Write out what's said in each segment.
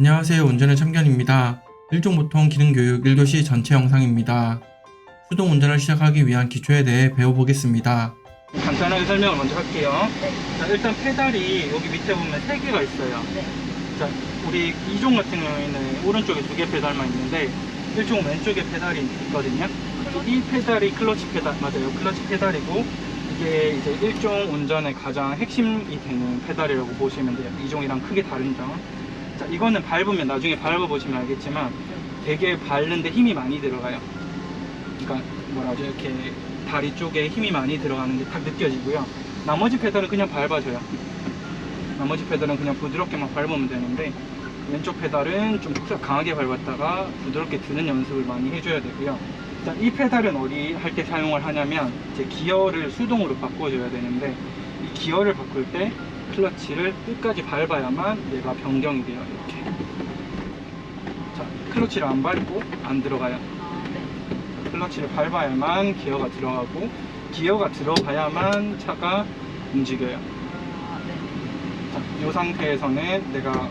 안녕하세요. 운전의 참견입니다. 일종보통 기능교육 1교시 전체 영상입니다. 수동 운전을 시작하기 위한 기초에 대해 배워보겠습니다. 간단하게 설명을 먼저 할게요. 네. 자, 일단 페달이 여기 밑에 보면 3개가 있어요. 네. 자, 우리 2종 같은 경우에는 오른쪽에 2개 페달만 있는데 1종 왼쪽에 페달이 있거든요. 이 페달이 클러치 페달, 맞아요. 클러치 페달이고 이게 이제 1종 운전의 가장 핵심이 되는 페달이라고 보시면 돼요. 2종이랑 크게 다른 점. 자, 이거는 밟으면 나중에 밟아보시면 알겠지만 되게 밟는데 힘이 많이 들어가요. 그러니까 뭐라죠, 이렇게 다리 쪽에 힘이 많이 들어가는 게 딱 느껴지고요. 나머지 페달은 그냥 밟아줘요. 나머지 페달은 그냥 부드럽게만 밟으면 되는데 왼쪽 페달은 좀 강하게 밟았다가 부드럽게 드는 연습을 많이 해줘야 되고요. 자, 이 페달은 어디 할 때 사용을 하냐면 이제 기어를 수동으로 바꿔줘야 되는데 이 기어를 바꿀 때 클러치를 끝까지 밟아야만 얘가 변경이 돼요. 이렇게. 자, 클러치를 안 밟고 안 들어가요. 클러치를 밟아야만 기어가 들어가고 기어가 들어가야만 차가 움직여요. 자, 이 상태에서는 내가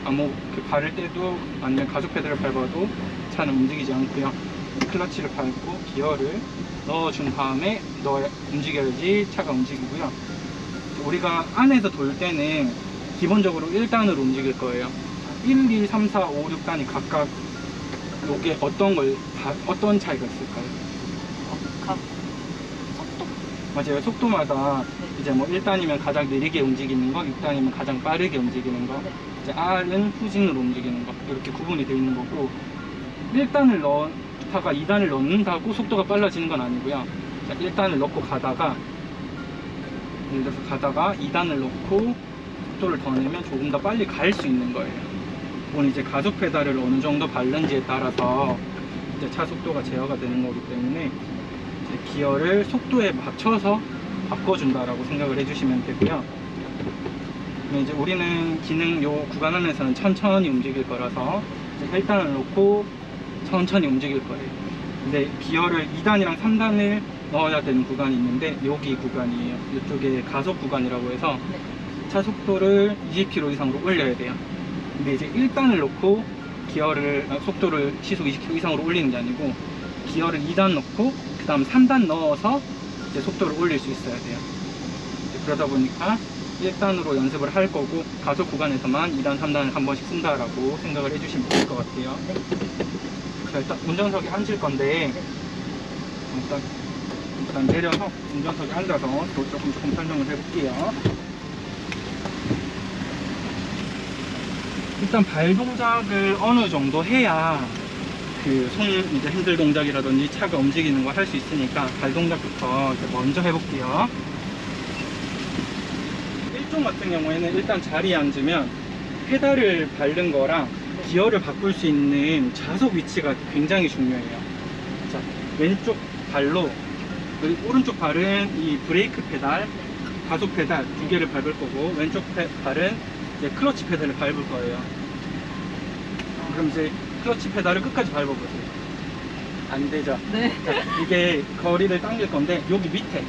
아무 바를 때도 아니면 가속 페달을 밟아도 차는 움직이지 않고요. 클러치를 밟고 기어를 넣어준 다음에 움직여야지 차가 움직이고요. 우리가 안에서 돌 때는 기본적으로 1단으로 움직일 거예요. 1, 2, 3, 4, 5, 6단이 각각 요게 어떤 차이가 있을까요? 각 속도. 맞아요. 속도마다 네. 이제 뭐 1단이면 가장 느리게 움직이는 거, 6단이면 가장 빠르게 움직이는 거, 네. 이제 R은 후진으로 움직이는 거, 이렇게 구분이 되어 있는 거고 1단을 넣다가 2단을 넣는다고 속도가 빨라지는 건 아니고요. 자, 1단을 넣고 가다가 예를 들어서 가다가 2단을 넣고 속도를 더 내면 조금 더 빨리 갈 수 있는 거예요. 그건 이제 가속 페달을 어느 정도 밟는지에 따라서 이제 차 속도가 제어가 되는 거기 때문에 이제 기어를 속도에 맞춰서 바꿔준다라고 생각을 해주시면 되고요. 이제 우리는 기능 요 구간 안에서는 천천히 움직일 거라서 이제 1단을 놓고 천천히 움직일 거예요. 근데 기어를 2단이랑 3단을 넣어야 되는 구간이 있는데 여기 구간이에요. 이쪽에 가속 구간이라고 해서 차 속도를 20km 이상으로 올려야 돼요. 근데 이제 1단을 놓고 속도를 시속 20km 이상으로 올리는 게 아니고 기어를 2단 넣고 그 다음 3단 넣어서 이제 속도를 올릴 수 있어야 돼요. 그러다 보니까 1단으로 연습을 할 거고 가속 구간에서만 2단, 3단을 한 번씩 쓴다라고 생각을 해주시면 될 것 같아요. 자, 일단 운전석에 앉을 건데 일단 내려서 운전석에 앉아서 또 조금 설명을 해볼게요. 일단 발 동작을 어느 정도 해야 그 이제 핸들 동작이라든지 차가 움직이는 거 할 수 있으니까 발 동작부터 이제 먼저 해볼게요. 1종 같은 경우에는 일단 자리에 앉으면 페달을 밟는 거랑 기어를 바꿀 수 있는 좌석 위치가 굉장히 중요해요. 자, 왼쪽 발로 그리고 오른쪽 발은 이 브레이크 페달, 가속 페달 2개를 밟을 거고 왼쪽 발은 이제 클러치 페달을 밟을 거예요. 그럼 이제 클러치 페달을 끝까지 밟아보세요. 안 되죠? 네. 자, 이게 거리를 당길 건데 여기 밑에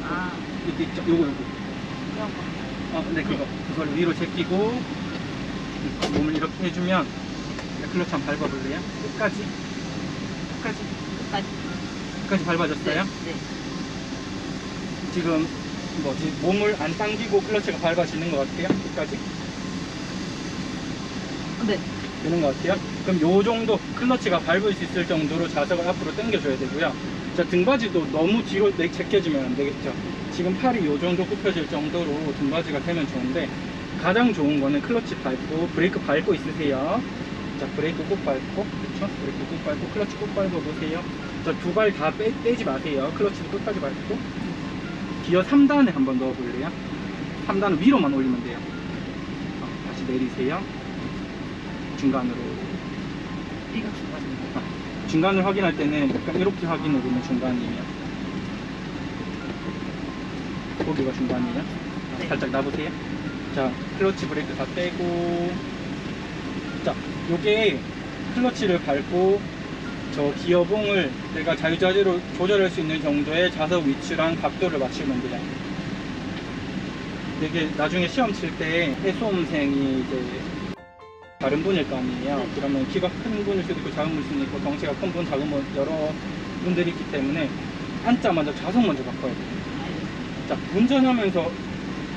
아, 여기 있죠? 요거 이런 거. 네, 그걸 위로 제끼고 몸을 이렇게 해주면 클러치 한번 밟아볼래요? 끝까지 밟아줬어요? 네. 지금 몸을 안 당기고 클러치가 밟아지는 것 같아요? 끝까지? 네. 되는 것 같아요? 그럼 요 정도 클러치가 밟을 수 있을 정도로 좌석을 앞으로 당겨줘야 되고요. 자, 등받이도 너무 뒤로 제껴지면 안 되겠죠. 지금 팔이 요 정도 굽혀질 정도로 등받이가 되면 좋은데 가장 좋은 거는 클러치 밟고 브레이크 밟고 있으세요. 자, 브레이크 꼭 밟고, 그렇죠? 브레이크 꼭 밟고 클러치 꼭 밟아보세요. 자, 두 발 다 떼지 마세요. 클러치도 끝까지 밟고 기어 3단에 한번 넣어볼래요? 3단은 위로만 올리면 돼요. 다시 내리세요. 중간으로. 이거 중간입니다. 중간을 확인할 때는 약간 이렇게 확인해 보면 중간이에요. 거기가 중간이에요. 네. 살짝 놔보세요. 자, 클러치 브레이크 다 떼고. 자, 요게 클러치를 밟고 저 기어봉을 내가 자유자재로 조절할 수 있는 정도의 좌석 위치랑 각도를 맞추면 돼요. 이게 나중에 시험 칠 때 해수험생이 이제 다른 분일 거 아니에요. 네. 그러면 키가 큰 분일 수도 있고 작은 분일 수도 있고 덩치가 큰 분, 작은 분 여러 분들이 있기 때문에 앉자마자 좌석 먼저 바꿔야 돼요. 알겠습니다. 자, 운전하면서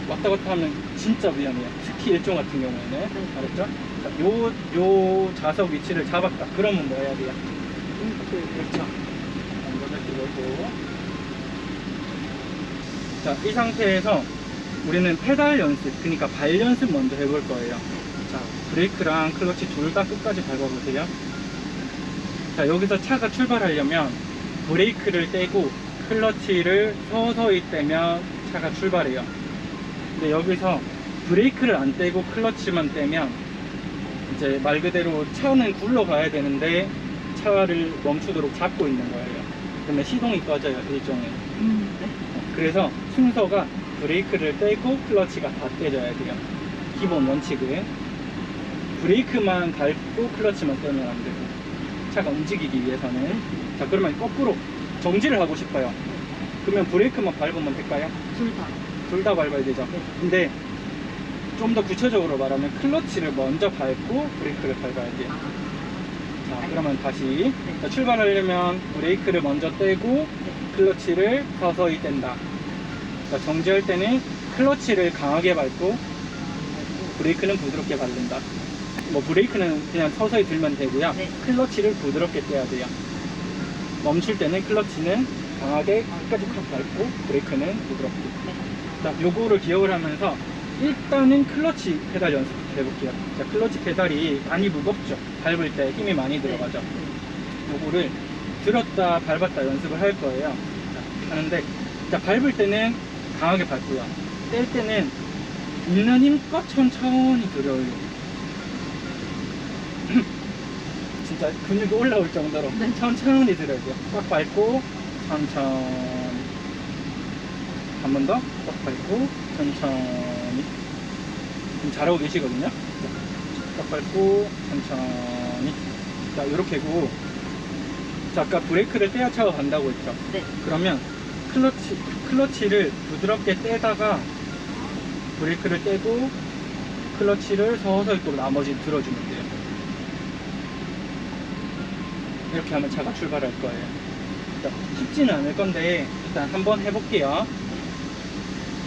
왔다 갔다 하면 진짜 위험해요. 특히 일종 같은 경우에는. 네. 알았죠? 자, 요 좌석 위치를 잡았다. 그러면 뭐 해야 돼요? 그렇죠. 이거를 들고. 자, 이 상태에서 우리는 페달 연습, 그러니까 발 연습 먼저 해볼 거예요. 자, 브레이크랑 클러치 둘 다 끝까지 밟아보세요. 자, 여기서 차가 출발하려면 브레이크를 떼고 클러치를 서서히 떼면 차가 출발해요. 근데 여기서 브레이크를 안 떼고 클러치만 떼면 이제 말 그대로 차는 굴러가야 되는데 차를 멈추도록 잡고 있는 거예요. 그러면 시동이 꺼져요, 일종의. 네. 그래서 순서가 브레이크를 떼고 클러치가 다 떼져야 돼요. 기본 원칙은 브레이크만 밟고 클러치만 떼면 안 되고, 차가 움직이기 위해서는. 자, 그러면 거꾸로 정지를 하고 싶어요. 그러면 브레이크만 밟으면 될까요? 둘 다. 둘 다 밟아야 되죠. 근데 좀 더 구체적으로 말하면 클러치를 먼저 밟고 브레이크를 밟아야 돼요. 자, 그러면 다시. 자, 출발하려면 브레이크를 먼저 떼고 클러치를 서서히 뗀다. 자, 정지할 때는 클러치를 강하게 밟고 브레이크는 부드럽게 밟는다. 뭐 브레이크는 그냥 서서히 들면 되고요. 네. 클러치를 부드럽게 떼야 돼요. 멈출 때는 클러치는 강하게 끝까지 콱 밟고 브레이크는 부드럽게. 네. 자, 요거를 기억을 하면서 일단은 클러치 페달 연습 해볼게요. 자, 클러치 페달이 많이 무겁죠. 밟을 때 힘이 많이 들어가죠. 요거를 들었다 밟았다 연습을 할 거예요. 자, 하는데, 자, 밟을 때는 강하게 밟고요. 뗄 때는 있는 힘껏 천천히 들어요. 진짜 근육이 올라올 정도로 네. 천천히 들어야 돼요. 꽉 밟고 천천히. 한 번 더 꽉 밟고 천천히. 지금 잘하고 계시거든요. 꽉 밟고 천천히. 자, 요렇게고. 자, 아까 브레이크를 떼야 차가 간다고 했죠. 네. 그러면 클러치를 부드럽게 떼다가 브레이크를 떼고 클러치를 서서히 또 나머지 들어주면 돼요. 이렇게 하면 차가 출발할 거예요. 자, 쉽지는 않을 건데 일단 한번 해볼게요.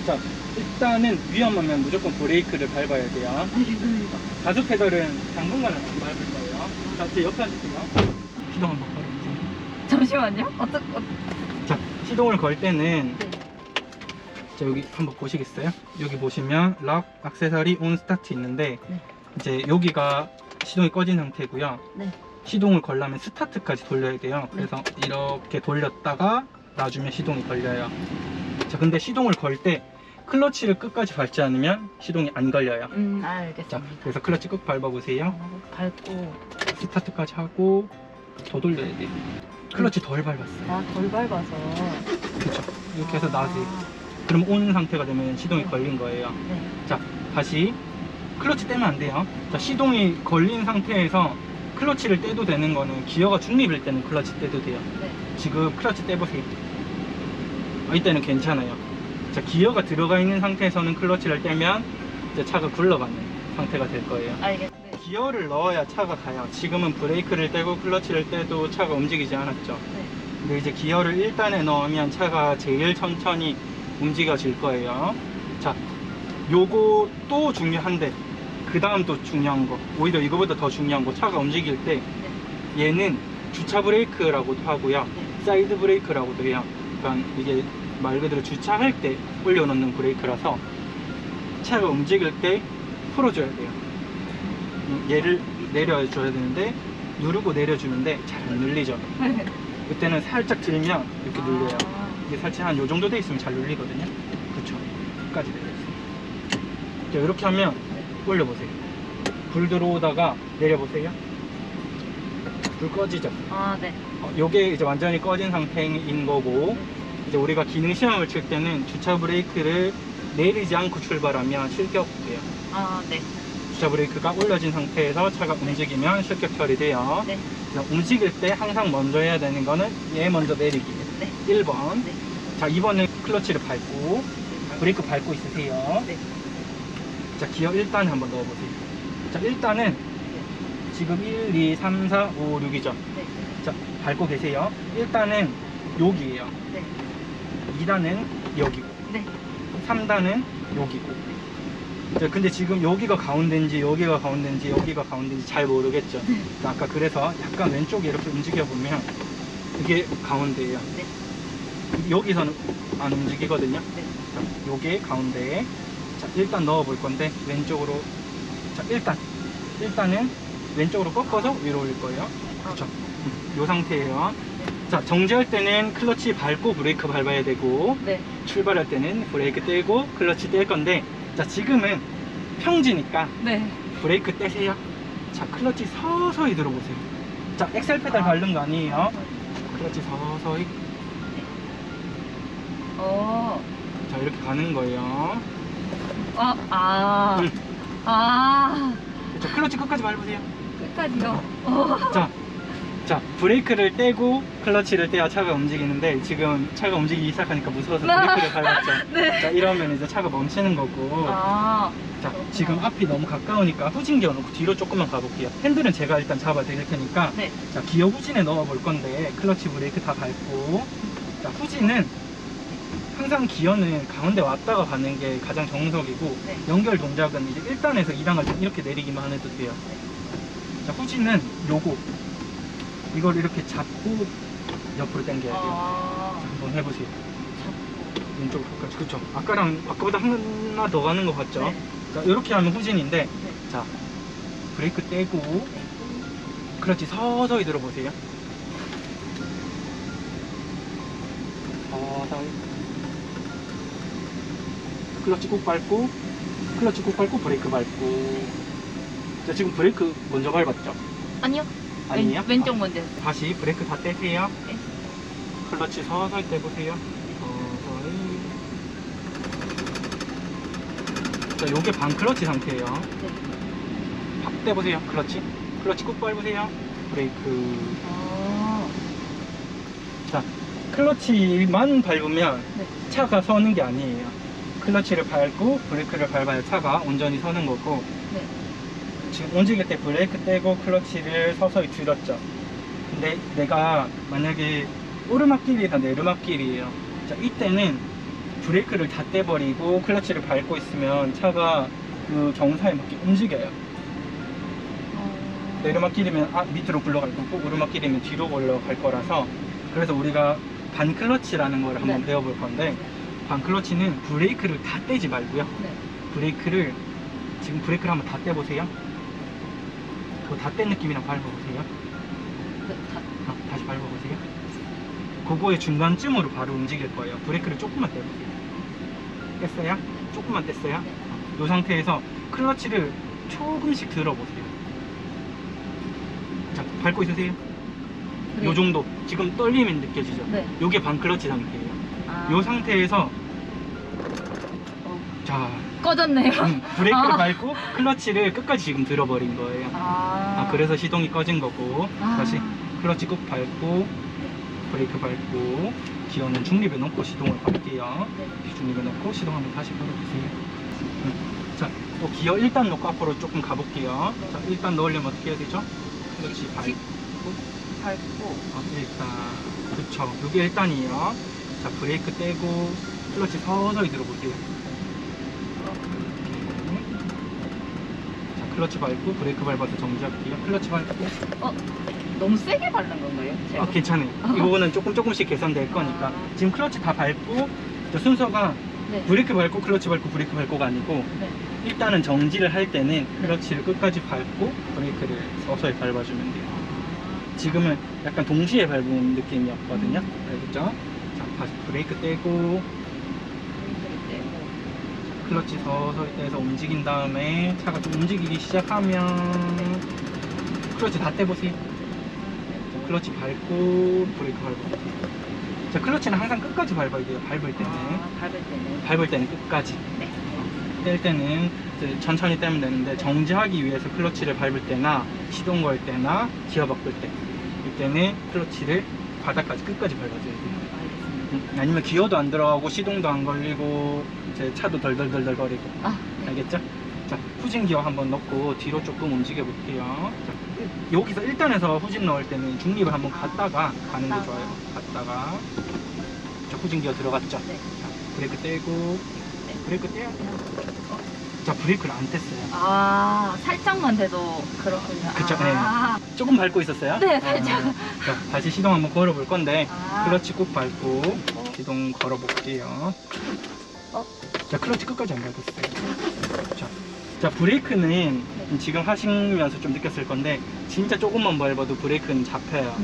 자, 일단은 위험하면 무조건 브레이크를 밟아야 돼요. 알겠습니다. 가속 페달은 당분간은 안 밟을 거예요. 자, 제 옆에 앉으세요. 시동 한번 걸어주세요. 잠시만요. 자, 시동을 걸 때는 네. 자, 여기 한번 보시겠어요? 여기 보시면 락, 액세서리, 온, 스타트 있는데 네. 이제 여기가 시동이 꺼진 상태고요. 네. 시동을 걸려면 스타트까지 돌려야 돼요. 그래서 이렇게 돌렸다가 놔주면 시동이 걸려요. 자, 근데 시동을 걸 때 클러치를 끝까지 밟지 않으면 시동이 안 걸려요. 알겠습니다. 자, 그래서 클러치 꾹 밟아보세요. 밟고. 스타트까지 하고 더 돌려야 돼요. 클러치 덜 밟았어요. 덜 밟아서. 그렇죠. 이렇게 해서 놔세요. 그럼 온 상태가 되면 시동이 걸린 거예요. 네. 자, 다시 클러치 떼면 안 돼요. 자, 시동이 걸린 상태에서 클러치를 떼도 되는 거는 기어가 중립일 때는 클러치 떼도 돼요. 네. 지금 클러치 떼보세요. 이때는 괜찮아요. 자, 기어가 들어가 있는 상태에서는 클러치를 떼면 이제 차가 굴러가는 상태가 될 거예요. 알겠습니다. 기어를 넣어야 차가 가요. 지금은 브레이크를 떼고 클러치를 떼도 차가 움직이지 않았죠. 네. 근데 이제 기어를 1단에 넣으면 차가 제일 천천히 움직여질 거예요. 자, 요거 또 중요한데 그 다음 또 중요한 거, 오히려 이거보다 더 중요한 거, 차가 움직일 때 얘는 주차 브레이크라고도 하고요, 사이드 브레이크라고도 해요. 그러니까 이게 말 그대로 주차할 때 올려놓는 브레이크라서 차가 움직일 때 풀어줘야 돼요. 얘를 내려줘야 되는데 누르고 내려주는데 잘 안 눌리죠. 그때는 살짝 들면 이렇게 눌려요. 이게 살짝 한 요 정도 돼 있으면 잘 눌리거든요. 그쵸. 끝까지 내려주세요. 자, 이렇게 하면 올려보세요. 불 들어오다가 내려보세요. 불 꺼지죠. 네. 요게 이제 완전히 꺼진 상태인 거고, 이제 우리가 기능 시험을 칠 때는 주차 브레이크를 내리지 않고 출발하면 실격돼요. 네. 주차 브레이크가 올려진 상태에서 차가 움직이면 실격 처리돼요. 네. 그래서 움직일 때 항상 먼저 해야 되는 거는 얘 먼저 내리기. 네. 1번. 네. 자, 2번은 클러치를 밟고 브레이크 밟고 있으세요. 네. 자, 기어 1단 한번 넣어보세요. 자, 1단은 지금 1, 2, 3, 4, 5, 6이죠. 네. 자, 밟고 계세요. 1단은 여기에요. 네. 2단은 여기고, 네. 3단은 여기고. 자, 근데 지금 여기가 가운데인지 여기가 가운데인지 여기가 가운데인지 잘 모르겠죠. 네. 자, 아까 그래서 약간 왼쪽에 이렇게 움직여 보면 이게 가운데예요. 네. 여기서는 안 움직이거든요. 네. 자, 요게 가운데에. 자, 일단 넣어 볼 건데 왼쪽으로. 자, 일단은 왼쪽으로 꺾어서 위로 올릴 거예요. 그렇죠. 요 상태예요. 자, 정지할 때는 클러치 밟고 브레이크 밟아야 되고, 네. 출발할 때는 브레이크 떼고 클러치 뗄 건데, 자, 지금은 평지니까 네. 브레이크 떼세요. 자, 클러치 서서히 들어보세요. 자, 엑셀 페달 밟는 거 아니에요. 클러치 서서히. 어. 자, 이렇게 가는 거예요. 아. 아. 자, 클러치 끝까지 밟으세요. 끝까지요. 자, 브레이크를 떼고 클러치를 떼야 차가 움직이는데, 지금 차가 움직이기 시작하니까 무서워서 브레이크를 밟았죠. 네. 자, 이러면 이제 차가 멈추는 거고. 아. 자, 그렇구나. 지금 앞이 너무 가까우니까 후진 기어 놓고 뒤로 조금만 가볼게요. 핸들은 제가 일단 잡아 드릴 테니까. 네. 자, 기어 후진에 넣어 볼 건데, 클러치 브레이크 다 밟고. 자, 후진은 항상 기어는 가운데 왔다가 가는 게 가장 정석이고, 네. 연결 동작은 이제 1단에서 2단 갈 때 이렇게 내리기만 해도 돼요. 자, 후진은 요거. 이걸 이렇게 잡고 옆으로 당겨야 돼요. 아. 자, 한번 해보세요. 잡고. 왼쪽으로 끝까지. 그쵸. 아까보다 하나 더 가는 거 같죠? 네. 자, 이렇게 하면 후진인데, 네. 자, 브레이크 떼고, 네. 클러치 서서히 들어보세요. 서서히. 클러치 꾹 밟고, 클러치 꾹 밟고, 브레이크 밟고. 자, 지금 브레이크 먼저 밟았죠? 아니요. 아니에요? 왼쪽 먼저. 다시 브레이크 다 떼세요. 네. 클러치 서서히 떼보세요. 서서히. 자, 요게 반 클러치 상태예요. 네. 팍 떼보세요. 클러치 꾹 밟으세요. 브레이크. 아. 자, 클러치만 밟으면 네. 차가 서는 게 아니에요. 클러치를 밟고 브레이크를 밟아야 차가 온전히 서는 거고, 네. 지금 움직일 때 브레이크 떼고 클러치를 서서히 들었죠. 근데 내가 만약에 오르막길이나 내리막길이에요. 자, 이때는 브레이크를 다 떼버리고 클러치를 밟고 있으면 차가 그 경사에 맞게 움직여요. 내리막길이면 밑으로 굴러갈 거고, 오르막길이면 뒤로 올라갈 거라서, 그래서 우리가 반 클러치라는 걸 한번 네. 배워볼 건데, 반 클러치는 브레이크를 다 떼지 말고요. 네. 지금 브레이크를 한번 다 떼보세요. 그거 다 뗀 느낌이랑 밟아보세요. 네. 다시 밟아보세요. 그거의 중간쯤으로 바로 움직일 거예요. 브레이크를 조금만 떼보세요. 뗐어요? 조금만 뗐어요? 이 상태에서 클러치를 조금씩 들어보세요. 자, 밟고 있으세요? 요 정도. 지금 떨림이 느껴지죠? 네. 요게 반 클러치 상태예요. 아. 요 상태에서 자, 꺼졌네요. 브레이크를 아. 밟고 클러치를 끝까지 지금 들어버린 거예요. 그래서 시동이 꺼진 거고. 다시 클러치 꾹 밟고 브레이크 밟고 기어는 중립에 놓고 시동을 걸게요. 네. 중립에 놓고 시동 한번 다시 걸어주세요. 자, 또 기어 1단 놓고 앞으로 조금 가볼게요. 자, 1단 넣으려면 어떻게 해야 되죠? 클러치 밟고 밟고. 1단. 그쵸. 이게 1단이에요. 자, 브레이크 떼고 클러치 서서히 들어보세요. 자, 클러치 밟고 브레이크 밟아서 정지할게요. 클러치 밟고. 너무 세게 밟는 건가요? 제가? 괜찮아요. 이거는 조금씩 개선될 거니까. 지금 클러치 다 밟고, 순서가 네. 브레이크 밟고 클러치 밟고 브레이크 밟고가 아니고, 네. 일단은 정지를 할 때는 클러치를 끝까지 밟고 브레이크를 서서히 밟아주면 돼요. 지금은 약간 동시에 밟은 느낌이었거든요. 알겠죠? 자, 다시 브레이크 떼고 브레이크를 떼고. 클러치 서서히 떼서 움직인 다음에 차가 좀 움직이기 시작하면 클러치 다 떼보세요. 자, 클러치 밟고 브레이크 밟고. 자, 클러치는 항상 끝까지 밟아야 돼요. 밟을 때는. 밟을 때는 끝까지. 네. 뗄 때는 이제 천천히 떼면 되는데, 정지하기 위해서 클러치를 밟을 때나 시동 걸 때나 기어 바꿀 때, 이때는 클러치를 바닥까지 끝까지 밟아줘야 돼요. 알겠습니다. 아니면 기어도 안 들어가고 시동도 안 걸리고 이제 차도 덜덜덜덜 거리고. 네. 알겠죠? 자, 후진 기어 한번 넣고 뒤로 조금 움직여 볼게요. 자, 여기서 1단에서 후진 넣을 때는 중립을 한번 갔다가 가는 게 좋아요. 갔다가. 자, 후진 기어 들어갔죠? 네. 자, 브레이크 떼고, 네. 브레이크 떼야 돼요. 자, 브레이크를 안 뗐어요. 아, 살짝만 돼도 그렇군요. 그쵸, 아, 조금 밟고 있었어요? 네, 살짝. 자, 다시 시동 한번 걸어 볼 건데, 아. 클러치 꾹 밟고, 시동 걸어 볼게요. 어? 자, 클러치 끝까지 안 밟았어요. 자, 브레이크는 지금 하시면서 좀 느꼈을 건데, 진짜 조금만 밟아도 브레이크는 잡혀요.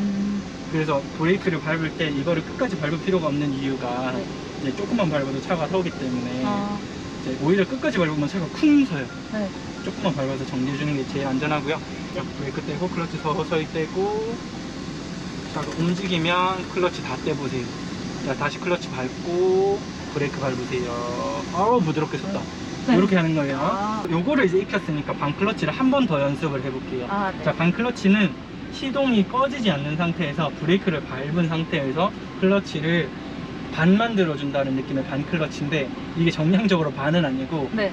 그래서 브레이크를 밟을 때 이거를 끝까지 밟을 필요가 없는 이유가, 네. 이제 조금만 밟아도 차가 서기 때문에, 아, 이제 오히려 끝까지 밟으면 차가 쿵 서요. 네. 조금만 밟아서 정지해주는 게 제일 안전하고요. 자, 브레이크 떼고 클러치 서서히 떼고, 자, 움직이면 클러치 다 떼보세요. 자, 다시 클러치 밟고 브레이크 밟으세요. 아우, 부드럽게 섰다. 네. 이렇게 하는 거예요. 아. 요거를 이제 익혔으니까 반클러치를 한 번 더 연습을 해볼게요. 아, 네. 자, 반클러치는 시동이 꺼지지 않는 상태에서 브레이크를 밟은 상태에서 클러치를 반만 들어준다는 느낌의 반클러치인데, 이게 정량적으로 반은 아니고 네.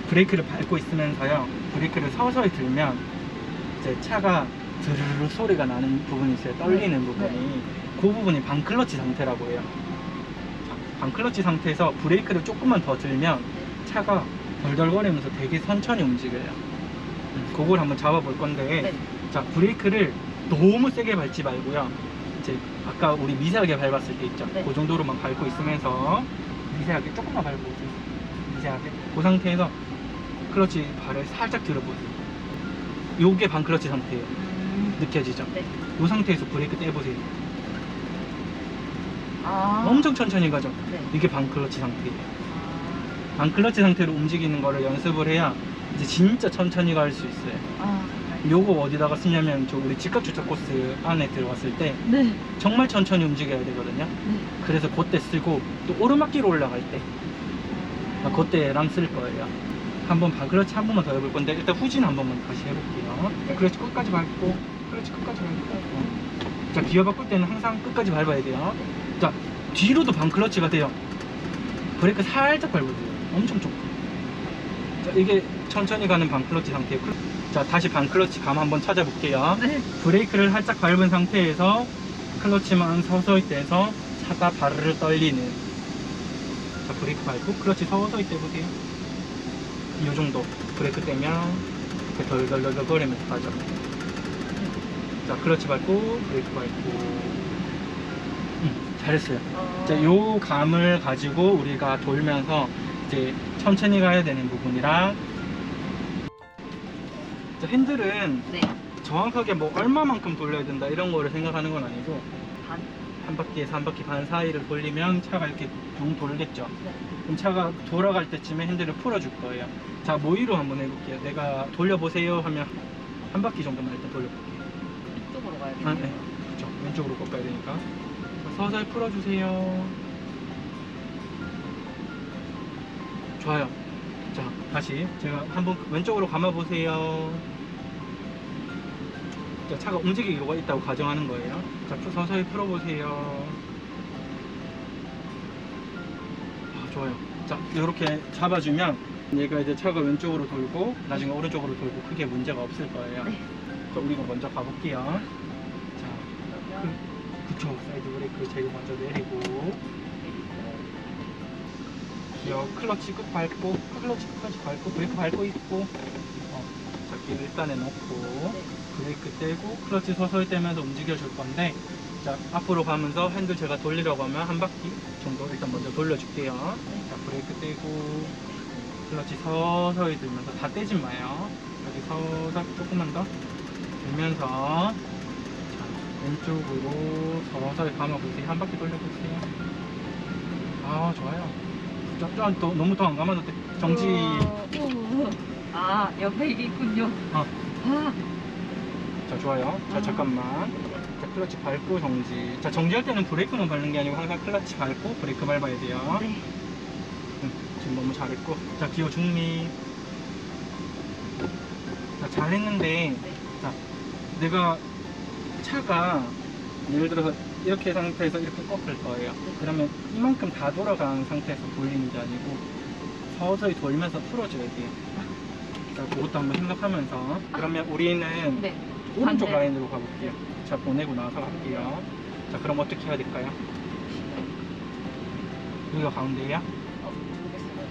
브레이크를 밟고 있으면서요, 브레이크를 서서히 들면 이제 차가 드르르 소리가 나는 부분이 있어요. 떨리는 네. 부분이. 그 부분이 반클러치 상태라고 해요. 자, 반클러치 상태에서 브레이크를 조금만 더 들면 차가 덜덜거리면서 되게 천천히 움직여요. 그걸 한번 잡아볼 건데, 네. 자, 브레이크를 너무 세게 밟지 말고요. 이제 아까 우리 미세하게 밟았을 때 있죠? 네. 그 정도로만 밟고 있으면서 미세하게 조금만 밟아보세요. 미세하게. 그 상태에서 클러치 발을 살짝 들어보세요. 요게 반클러치 상태예요. 느껴지죠? 네. 이 상태에서 브레이크 떼보세요. 아. 엄청 천천히 가죠? 네. 이게 반클러치 상태예요. 아. 반클러치 상태로 움직이는 거를 연습을 해야 이제 진짜 천천히 갈 수 있어요. 아. 요거 어디다가 쓰냐면, 저 우리 직각 주차 코스 안에 들어갔을 때 네. 정말 천천히 움직여야 되거든요. 네. 그래서 그때 쓰고, 또 오르막길 올라갈 때 그때랑 쓸 거예요. 한번 반클러치 한 번만 더 해볼 건데, 일단 후진 한 번만 다시 해볼게요. 네. 클러치 끝까지 밟고, 클러치 끝까지 밟고. 자, 기어 바꿀 때는 항상 끝까지 밟아야 돼요. 자, 뒤로도 반클러치가 돼요. 브레이크 살짝 밟으세요. 엄청 조금. 자, 이게 천천히 가는 반클러치 상태예요. 자, 다시 반클러치 감 한번 찾아볼게요. 네. 브레이크를 살짝 밟은 상태에서 클러치만 서서히 떼서 차가 바르르 떨리는. 자, 브레이크 밟고 클러치 서서히 떼보세요. 이 정도. 브레이크 떼면 이렇게 덜덜덜 거리면서 가죠. 자, 클러치 밟고 브레이크 밟고. 잘했어요. 자, 요 감을 가지고 우리가 돌면서 이제 천천히 가야 되는 부분이랑, 자, 핸들은 네. 정확하게 뭐 얼마만큼 돌려야 된다 이런 거를 생각하는 건 아니고, 반. 한 바퀴에서 한 바퀴 반 사이를 돌리면 차가 이렇게 둥 돌겠죠. 네. 그럼 차가 돌아갈 때쯤에 핸들을 풀어줄 거예요. 자, 모의로 한번 해볼게요. 내가 돌려보세요 하면 한 바퀴 정도만 일단 돌려볼게요. 이쪽으로 가야 아, 돼요. 네. 그렇죠. 왼쪽으로 꺾어야 되니까. 자, 서서히 풀어주세요. 좋아요. 자, 다시 제가 한번 왼쪽으로 감아보세요. 자, 차가 움직이기가 있다고 가정하는 거예요. 자, 서서히 풀어보세요. 아, 좋아요. 자, 이렇게 잡아주면 얘가 이제 차가 왼쪽으로 돌고 나중에 오른쪽으로 돌고 크게 문제가 없을 거예요. 네. 자, 우리가 먼저 가볼게요. 자, 그쵸. 사이드 브레이크 제일 먼저 내리고, 기어 클러치 끝 밟고, 클러치 끝까지 밟고, 브레이크 밟고 있고, 자, 길 1단에 놓고, 브레이크 떼고, 클러치 서서히 떼면서 움직여 줄 건데, 자, 앞으로 가면서 핸들 제가 돌리려고 하면 한 바퀴 정도 일단 먼저 돌려줄게요. 자, 브레이크 떼고, 클러치 서서히 들면서 다 떼지 마요. 여기 서서히 조금만 더 들면서, 자, 왼쪽으로 서서히 감아보세요. 한 바퀴 돌려보세요. 아, 좋아요. 너무 더 안 감아도 돼. 정지. 아, 옆에 이게 있군요. 어. 아. 자, 좋아요. 자, 잠깐만. 자, 클러치 밟고 정지. 자, 정지할 때는 브레이크만 밟는 게 아니고 항상 클러치 밟고 브레이크 밟아야 돼요. 네. 지금 너무 잘했고. 자, 기어 중립. 자, 잘했는데, 자, 내가 차가 예를 들어서 이렇게 상태에서 이렇게 꺾을 거예요. 그러면 이만큼 다 돌아간 상태에서 돌리는 게 아니고 서서히 돌면서 풀어줘야 돼요. 자, 그것도 한번 생각하면서. 그러면 우리는 네. 오른쪽 반대. 라인으로 가볼게요. 자, 보내고 나서 갈게요. 자, 그럼 어떻게 해야 될까요? 여기가 가운데야? 모르겠어요.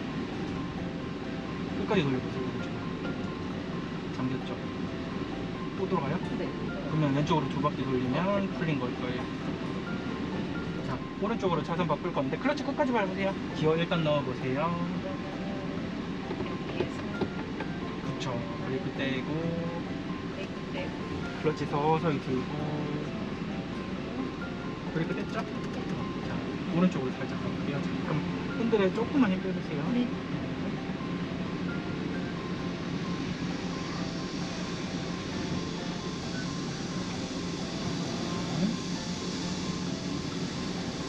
끝까지 돌려보세요. 오른쪽. 잠겼죠? 또 돌아가요? 네. 그러면 왼쪽으로 두 바퀴 돌리면 풀린 걸 거예요. 자, 오른쪽으로 차선 바꿀 건데 클러치 끝까지 밟으세요. 기어 일단 넣어보세요. 이렇게 해서 그쵸. 브레이크 떼고 브레이크 떼고 클러치 서서히 들고 브레이크 뗐죠? 자, 오른쪽으로 살짝 가볼게요. 자, 그럼 핸들에 조금만 힘 빼주세요. 네.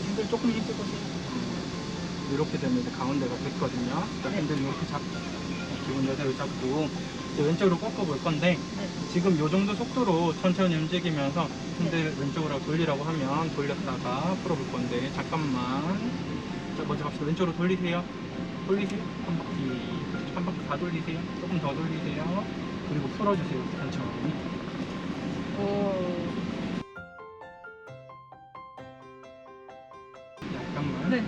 핸들 조금 힘 빼보세요. 이렇게 되면 이제 가운데가 됐거든요. 자, 네. 핸들 이렇게 잡고 기본 여대로 잡고 이제 왼쪽으로 꺾어볼 건데 네. 지금 요 정도 속도로 천천히 움직이면서 핸들 왼쪽으로 돌리라고 하면 돌렸다가 풀어볼 건데 잠깐만. 자, 먼저 갑시다. 왼쪽으로 돌리세요. 돌리세요. 한 바퀴. 그렇죠. 한 바퀴 다 돌리세요. 조금 더 돌리세요. 그리고 풀어주세요. 천천히. 오. 약간만. 네.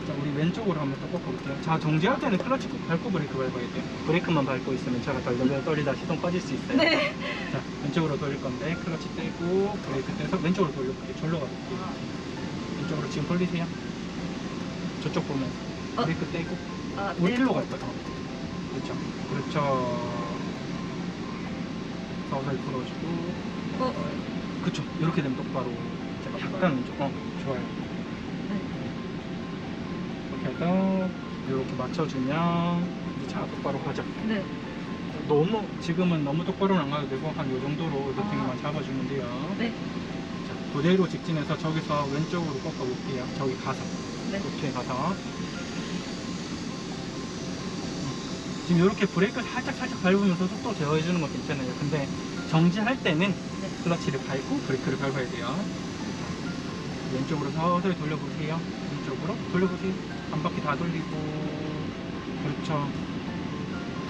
자, 우리 왼쪽으로 한번 더 꺾어볼게요. 자, 정지할 때는 클러치 꼭 밟고 브레이크 밟아야 돼요. 브레이크만 밟고 있으면 차가 덜덜덜 떨리다 시동 꺼질 수 있어요. 네. 자, 왼쪽으로 돌릴 건데 클러치 떼고 브레이크 떼서 왼쪽으로 돌려볼게요. 절로 가볼게요. 아, 왼쪽으로 지금 돌리세요. 저쪽 보면서 브레이크 떼고 아, 올길로 네. 갈 거죠. 그렇죠. 그렇죠. 서서히 풀어주고 그쵸. 이렇게 되면 똑바로 약간 왼쪽. 좋아요. 네. 이렇게 해서 이렇게 맞춰주면 이제 차가 똑바로 가죠. 네. 너무 지금은 너무 똑바로는 안 가도 되고 한 요 정도로 루팅만 잡아주면 돼요. 네. 자, 그대로 직진해서 저기서 왼쪽으로 꺾어볼게요. 저기 가서 네. 이렇게 가서 지금 이렇게 브레이크 살짝 밟으면서 속도 제어해주는 건 괜찮아요. 근데 정지할 때는 네. 클러치를 밟고 브레이크를 밟아야 돼요. 왼쪽으로 서서히 돌려보세요. 왼쪽으로 돌려보세요. 한 바퀴 다 돌리고 그렇죠.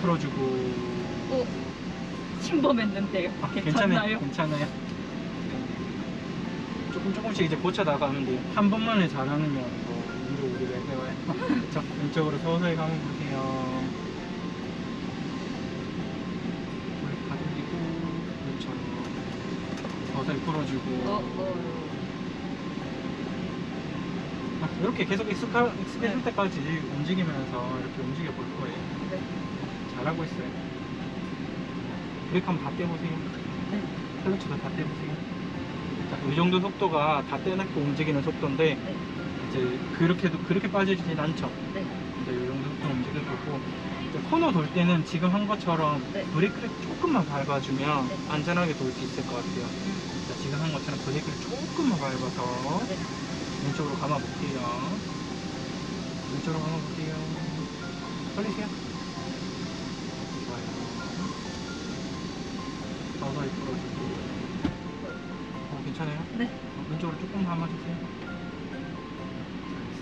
풀어주고 오. 침범했는데요. 괜찮나요? 괜찮아요. 조금씩 이제 고쳐 나가면 돼요. 한 번만에 잘하면 뭐 위로 우리가 배워요. 그렇죠. 왼쪽으로 서서히 가면 보세요. 브레이크 다 돌리고 그렇죠. 서서히 풀어주고 이렇게 계속 익숙해질 네. 때까지 움직이면서 이렇게 움직여 볼 거예요. 네. 잘하고 있어요. 브레이크 한번 다 떼보세요. 네. 클러치도 다 떼보세요. 자, 이 정도 속도가 다 떼놓고 움직이는 속도인데 네. 이제 그렇게 빠지진 않죠. 네. 이제 이 정도 속도 움직일 거고 이제 코너 돌 때는 지금 한 것처럼 네. 브레이크를 조금만 밟아주면 네. 안전하게 돌 수 있을 것 같아요. 자, 지금 한 것처럼 브레이크를 조금만 밟아서 네. 왼쪽으로 감아볼게요. 왼쪽으로 감아볼게요. 돌리세요. 좋아요. 서서히 풀어주고. 괜찮아요? 네. 왼쪽으로 조금 감아주세요.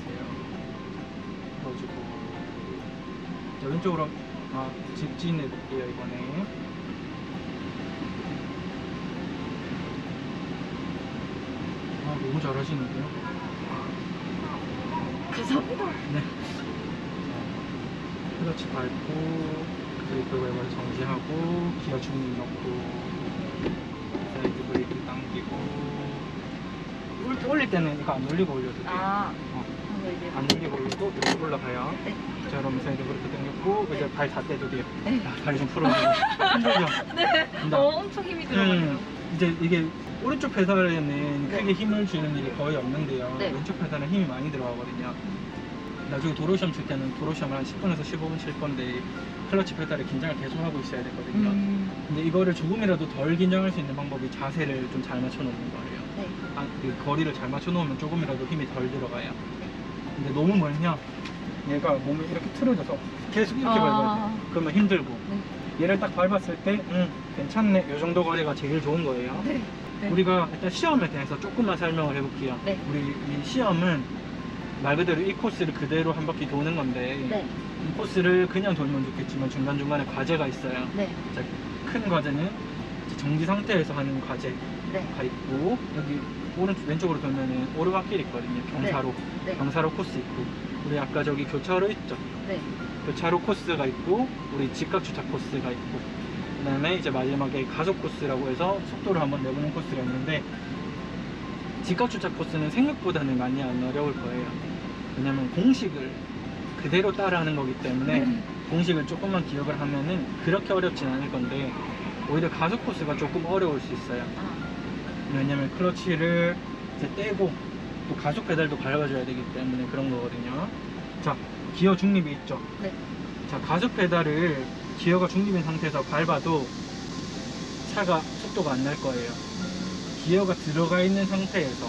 잘했어요. 풀어주고. 자, 왼쪽으로 직진해볼게요, 이번에. 너무 잘하시는데요? 죄송합니다. 네. 클러치 밟고 브레이크 밟아서 정지하고 기어 중립 넣고 사이드 브레이크 당기고 올릴 때는 이거 안 올리고 올려도 돼요. 아. 어, 그래서 이제 안 올리고 올려도 이렇게 올라가요. 네. 자, 그러면 사이드 브레이크 당겼고 이제 발 다 떼도 돼요. 네. 야, 다리 좀 풀어주고 힘들죠? 네. 된다. 엄청 힘이 들어가네요. 이제 이게 오른쪽 페달에는 네. 크게 힘을 주는 일이 거의 없는데요. 네. 왼쪽 페달은 힘이 많이 들어가거든요. 나중에 도로시험 칠 때는 도로시험을 한 10분에서 15분 칠 건데 클러치 페달에 긴장을 계속 하고 있어야 되거든요. 근데 이거를 조금이라도 덜 긴장할 수 있는 방법이 자세를 좀 잘 맞춰 놓는 거예요. 네. 그 거리를 잘 맞춰 놓으면 조금이라도 힘이 덜 들어가요. 근데 너무 멀면 얘가 몸이 이렇게 틀어져서 계속 이렇게 밟아야 돼요. 그러면 힘들고 네. 얘를 딱 밟았을 때 괜찮네, 이 정도 거리가 제일 좋은 거예요. 네. 네. 우리가 일단 시험에 대해서 조금만 설명을 해볼게요. 네. 우리 이 시험은 말 그대로 이 코스를 그대로 한 바퀴 도는 건데 네. 이 코스를 그냥 돌면 좋겠지만 중간중간에 과제가 있어요. 네. 자, 큰 과제는 이제 정지 상태에서 하는 과제가 네. 있고, 여기 오른쪽 왼쪽으로 돌면은 오르막길 있거든요. 경사로. 네. 경사로 코스 있고, 우리 아까 저기 교차로 있죠. 네. 교차로 코스가 있고, 우리 직각 주차 코스가 있고, 그 다음에 이제 마지막에 가속 코스라고 해서 속도를 한번 내보는 코스가 있는데, 직각 주차 코스는 생각보다는 많이 안 어려울 거예요. 왜냐면 공식을 그대로 따라하는 거기 때문에 공식을 조금만 기억을 하면은 그렇게 어렵진 않을 건데, 오히려 가속 코스가 조금 어려울 수 있어요. 아. 왜냐면 클러치를 이제 떼고 또 가속 페달도 밟아줘야 되기 때문에 그런 거거든요. 자, 기어 중립이 있죠. 네. 자, 가속 페달을 기어가 중립인 상태에서 밟아도 차가 속도가 안 날 거예요. 기어가 들어가 있는 상태에서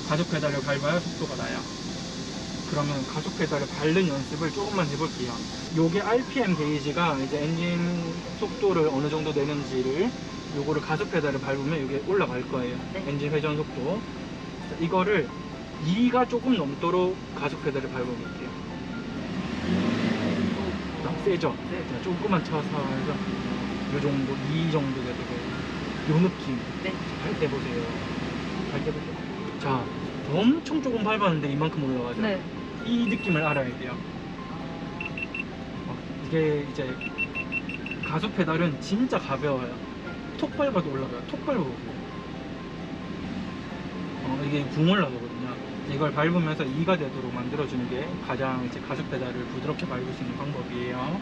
가속 페달을 밟아야 속도가 나요. 그러면 가속 페달을 밟는 연습을 조금만 해볼게요. 요게 RPM 게이지가 이제 엔진 속도를 어느 정도 내는지를, 요거를 가속 페달을 밟으면 이게 올라갈 거예요. 네. 엔진 회전 속도. 자, 이거를 2가 조금 넘도록 가속 페달을 밟아볼게요. 자, 세죠? 네. 자, 조금만 쳐서 해서 요 정도, 2 정도 돼도 돼요. 요 느낌. 네. 밟 때 보세요. 밟 때 보세요. 자, 엄청 조금 밟았는데 이만큼 올라가죠? 네. 이 느낌을 알아야 돼요. 이게 이제 가속 페달은 진짜 가벼워요. 톡 밟아도 올라가요. 톡 밟아보세요. 이게 붕 올라가거든요. 이걸 밟으면서 2가 되도록 만들어주는 게 가장 이제 가속 페달을 부드럽게 밟을 수 있는 방법이에요.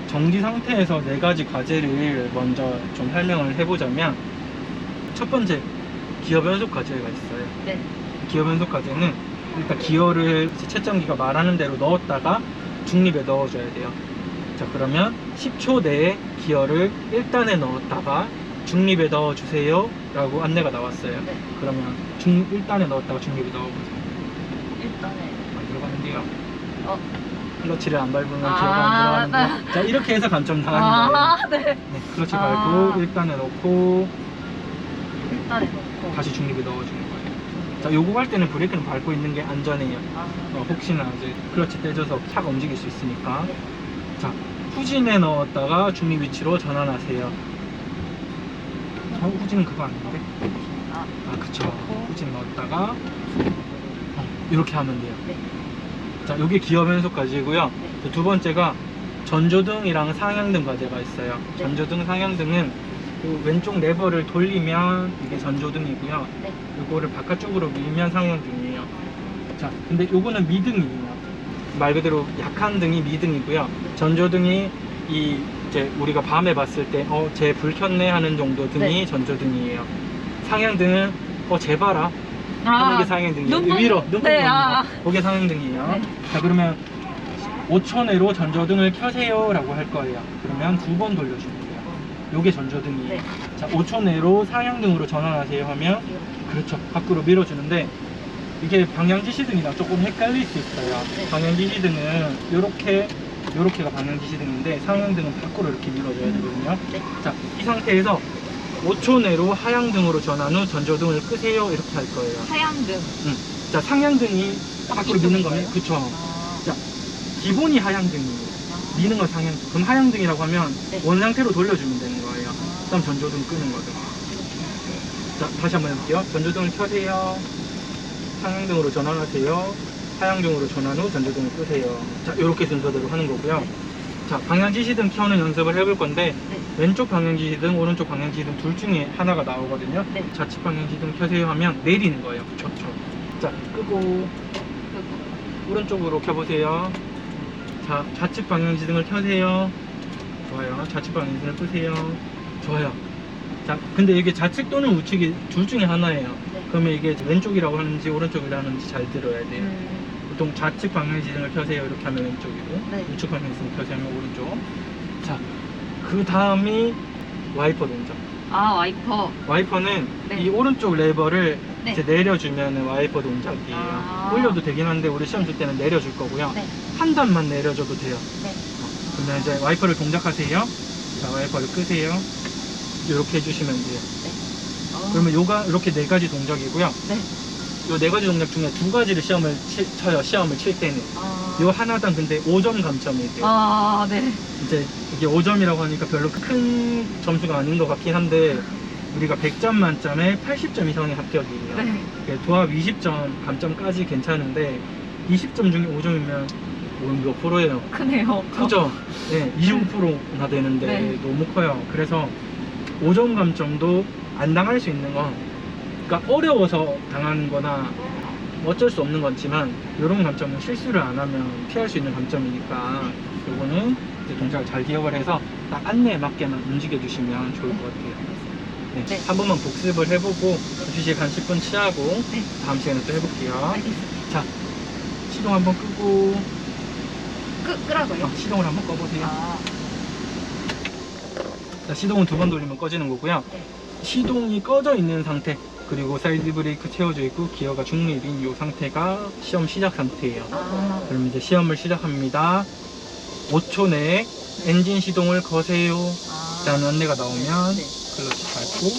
정지 상태에서 4가지 과제를 먼저 좀 설명을 해보자면, 첫 번째, 기어 변속 과제가 있어요. 네. 기어 변속 과제는 일단 기어를 이제 채점기가 말하는 대로 넣었다가 중립에 넣어줘야 돼요. 자, 그러면 10초 내에 기어를 1단에 넣었다가 중립에 넣어주세요 라고 안내가 나왔어요. 네. 그러면 1단에 넣었다가 중립에 넣어보세요. 일단에. 안 들어가는데요. 어. 클러치를 안 밟으면 아, 기어가 안 들어가는데. 자, 이렇게 해서 감점 당하는 아, 거예요. 네. 네, 클러치 아. 밟고 1단에 넣고 일단에 넣고. 다시 중립에 넣어주는 거예요. 자, 요거 할 때는 브레이크는 밟고 있는 게 안전해요. 아. 혹시나 이제 클러치 떼져서 차가 움직일 수 있으니까. 네. 자, 후진에 넣었다가 중립 위치로 전환하세요. 후진은 그거 아닌데? 아. 그쵸. 넣고. 후진 넣었다가 이렇게 하면 돼요. 네. 자, 요게 기어 변속 과제고요. 네. 두 번째가 전조등이랑 상향등 과제가 있어요. 네. 전조등, 상향등은 요 왼쪽 레버를 돌리면 이게 전조등이고요. 네. 요거를 바깥쪽으로 밀면 상향등이에요. 자, 근데 요거는 미등이에요. 말 그대로 약한 등이 미등이고요. 전조등이 이제 우리가 밤에 봤을 때 쟤 불 켰네 하는 정도 등이 네. 전조등이에요. 상향등은 쟤 봐라 하는 게 상향등이에요. 눈 위로 눈 보고 네, 있는 아. 거. 그게 상향등이에요. 네. 자, 그러면 5초 내로 전조등을 켜세요 라고 할 거예요. 그러면 2번 돌려주면 돼요. 요게 전조등이에요. 네. 자, 5초 내로 상향등으로 전환하세요 하면, 그렇죠, 밖으로 밀어주는데, 이게 방향지시등이랑 조금 헷갈릴 수 있어요. 네. 방향지시등은 요렇게가 방향지시등인데, 상향등은 밖으로 이렇게 밀어줘야 되거든요. 네. 자, 이 상태에서 5초 내로 하향등으로 전환 후 전조등을 끄세요 이렇게 할 거예요. 하향등. 자, 상향등이 밖으로 미는 이쪽인 거면, 거예요? 그쵸. 아. 자, 기본이 하향등이에요. 미는 건 상향등. 그럼 하향등이라고 하면 네. 원상태로 돌려주면 되는 거예요. 그다음 전조등 끄는 거죠. 자, 다시 한번 해볼게요. 전조등을 켜세요. 상향등으로 전환하세요. 하향등으로 전환 후 전조등을 끄세요. 자, 이렇게 순서대로 하는 거고요. 네. 자, 방향지시등 켜는 연습을 해볼 건데, 네. 왼쪽 방향지시등, 오른쪽 방향지시등 둘 중에 하나가 나오거든요. 네. 좌측 방향지시등 켜세요 하면 내리는 거예요. 그쵸. 자, 끄고 오른쪽으로 켜보세요. 자, 좌측 방향지등을 켜세요. 좋아요. 좌측 방향지등을 끄세요. 좋아요. 자, 근데 이게 좌측 또는 우측이 둘 중에 하나예요. 네. 그러면 이게 왼쪽이라고 하는지 오른쪽이라고 하는지 잘 들어야 돼요. 음. 보통 좌측 방향지등을 켜세요 이렇게 하면 왼쪽이고, 네. 우측 방향지등을 켜세요 하면 오른쪽. 자, 그 다음이 와이퍼 동작. 아, 와이퍼. 와이퍼는 네. 이 오른쪽 레버를 네. 이제 내려주면 와이퍼 동작이에요. 아. 올려도 되긴 한데 우리 시험 칠 때는 내려줄 거고요. 네. 한 단만 내려줘도 돼요. 네. 그러면 이제 와이퍼를 동작하세요. 자, 와이퍼를 끄세요. 이렇게 해주시면 돼요. 네. 그러면 요가 이렇게 4가지 동작이고요. 네. 요 네 가지 동작 중에 두 가지를 쳐요. 시험을 칠 때는. 요 하나당 근데 5점 감점이 돼요. 아, 네. 이제 이게 5점이라고 하니까 별로 큰 점수가 아닌 것 같긴 한데 우리가 100점 만점에 80점 이상의 합격이에요. 네. 이게 도합 20점 감점까지 괜찮은데 20점 중에 5점이면 몇 프로예요? 크네요. 크죠? 네, 25%나 되는데 네. 너무 커요. 그래서 5점 감점도 안 당할 수 있는 건, 그러니까 어려워서 당하는 거나 어쩔 수 없는 거지만 이런 감점은 실수를 안 하면 피할 수 있는 감점이니까 요거는 이제 동작을 잘 기억을 해서 딱 안내에 맞게만 움직여 주시면 좋을 것 같아요. 네, 네. 한 번만 복습을 해보고 휴식 한 10분 취하고 네. 다음 시간에 또 해볼게요. 알겠습니다. 자, 시동 한번 끄고 끄라고요? 시동을 한번 꺼보세요. 아, 자, 시동은 두 번 돌리면 꺼지는 거고요. 네. 시동이 꺼져 있는 상태, 그리고 사이드 브레이크 채워져 있고 기어가 중립인 이 상태가 시험 시작 상태예요. 아, 그럼 이제 시험을 시작합니다. 5초 내에 엔진 시동을 거세요. 아. 라는 안내가 나오면 네. 클러치 밟고,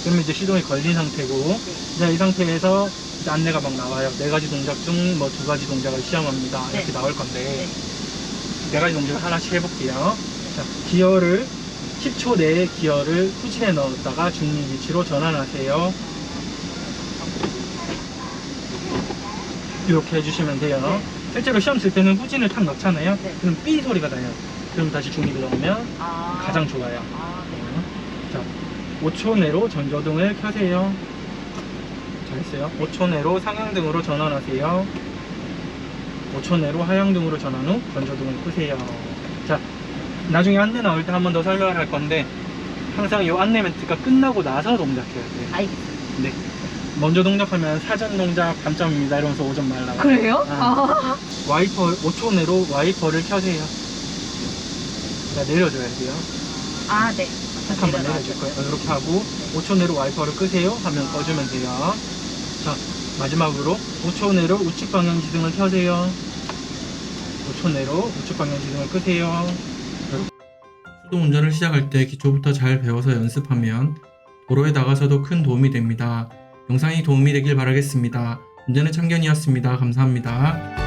그러면 이제 시동이 걸린 상태고, 이제 이 상태에서 이제 안내가 막 나와요. 네 가지 동작 중 뭐 두 가지 동작을 시험합니다. 네. 이렇게 나올 건데 네. 네 가지 동작을 하나씩 해볼게요. 자, 기어를 10초 내에 기어를 후진에 넣었다가 중립 위치로 전환하세요. 이렇게 해주시면 돼요. 네. 실제로 시험 칠 때는 후진을 탁 넣잖아요. 네. 그럼 삐 소리가 나요. 그럼 다시 중립을 넣으면 아. 가장 좋아요. 아, 네. 자, 5초 내로 전조등을 켜세요. 잘했어요. 5초 내로 상향등으로 전환하세요. 5초 내로 하향등으로 전환 후 전조등을 끄세요. 자, 나중에 안내 나올 때 한 번 더 설명을 할 건데 항상 이 안내 멘트가 끝나고 나서 동작해야 돼요. 알겠습니다. 네. 먼저 동작하면 사전 동작 감점입니다 이러면서 5점 말라고. 그래요? 아. 아. 와이퍼 5초 내로 와이퍼를 켜세요. 자, 내려줘야 돼요. 아, 네. 딱 한번 내려줄 거예요. 이렇게 하고 5초 내로 와이퍼를 끄세요 하면 꺼주면 돼요. 자, 마지막으로 5초 내로 우측 방향 지등을 켜세요. 5초 내로 우측 방향 지등을 끄세요. 수동 운전을 시작할 때 기초부터 잘 배워서 연습하면 도로에 나가서도 큰 도움이 됩니다. 영상이 도움이 되길 바라겠습니다. 운전의 참견이었습니다. 감사합니다.